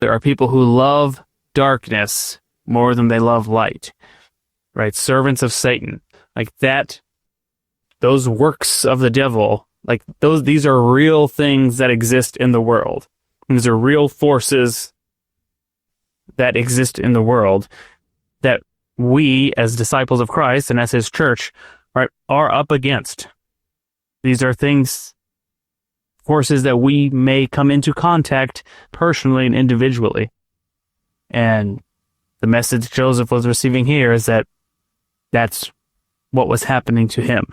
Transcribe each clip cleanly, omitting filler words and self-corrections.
There are people who love darkness more than they love light, right? Servants of Satan, like that, those works of the devil, like these are real things that exist in the world. These are real forces that exist in the world that we, as disciples of Christ and as his church, right, are up against. These are forces that we may come into contact personally and individually. And the message Joseph was receiving here is that that's what was happening to him.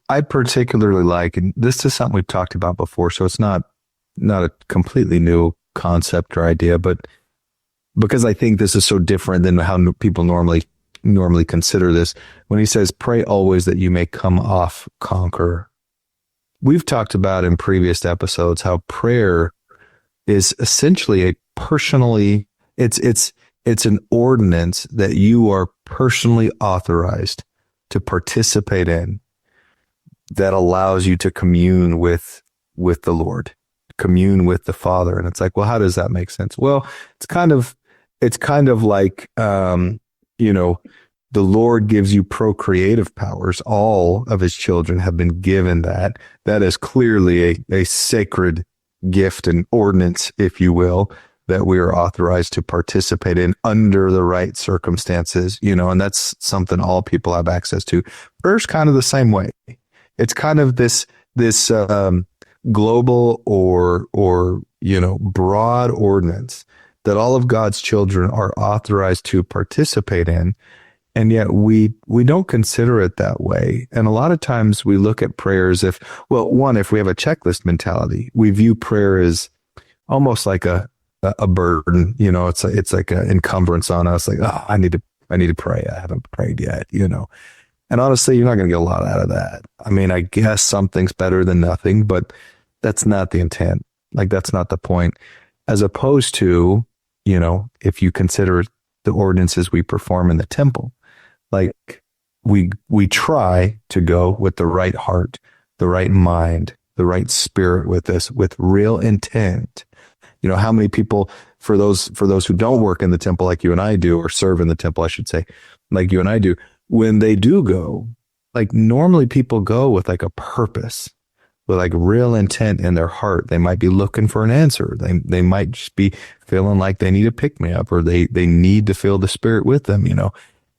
I particularly like, and this is something we've talked about before, so it's not a completely new concept or idea, but because I think this is so different than how people normally consider this, when he says, pray always that you may come off conqueror. We've talked about in previous episodes how prayer is essentially it's an ordinance that you are personally authorized to participate in, that allows you to commune with the Lord, commune with the Father. And it's like, well, how does that make sense? Well, it's kind of like, the Lord gives you procreative powers. All of his children have been given that. That is clearly a sacred gift and ordinance, if you will, that we are authorized to participate in under the right circumstances, and that's something all people have access to. Prayer's kind of the same way. It's kind of this global or broad ordinance that all of God's children are authorized to participate in. And yet we don't consider it that way. And a lot of times we look at prayer as if we have a checklist mentality. We view prayer as almost like a burden, it's like an encumbrance on us. Like, oh, I need to pray. I haven't prayed yet, And honestly, you're not going to get a lot out of that. I mean, I guess something's better than nothing, but that's not the intent. Like, that's not the point. As opposed to, if you consider the ordinances we perform in the temple, like we try to go with the right heart, the right mind, the right spirit with this, with real intent. How many people, for those who don't work in the temple like you and I do, or serve in the temple, I should say, like you and I do, when they do go, like normally people go with like a purpose, with like real intent in their heart. They might be looking for an answer. They might just be feeling like they need a pick me up, or they need to feel the Spirit with them,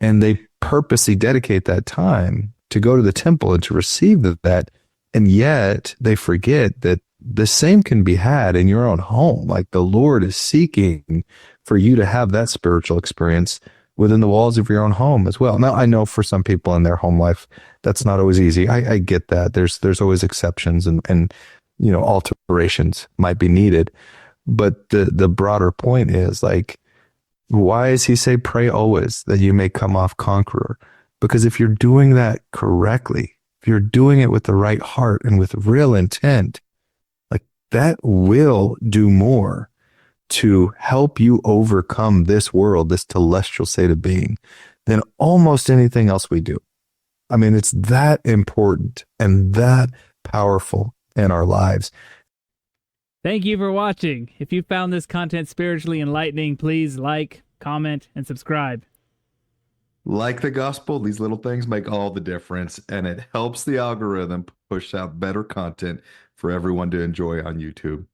and they purposely dedicate that time to go to the temple and to receive that. And yet they forget that the same can be had in your own home. Like the Lord is seeking for you to have that spiritual experience within the walls of your own home as well. Now, I know for some people in their home life, that's not always easy. I get that. There's always exceptions and alterations might be needed. But the broader point is, like, why does he say pray always that you may come off conqueror? Because if you're doing that correctly, if you're doing it with the right heart and with real intent, like that will do more to help you overcome this world, this celestial state of being, than almost anything else we do. I mean, it's that important and that powerful in our lives. Thank you for watching. If you found this content spiritually enlightening, please like, comment, and subscribe. Like the gospel, these little things make all the difference, and it helps the algorithm push out better content for everyone to enjoy on YouTube.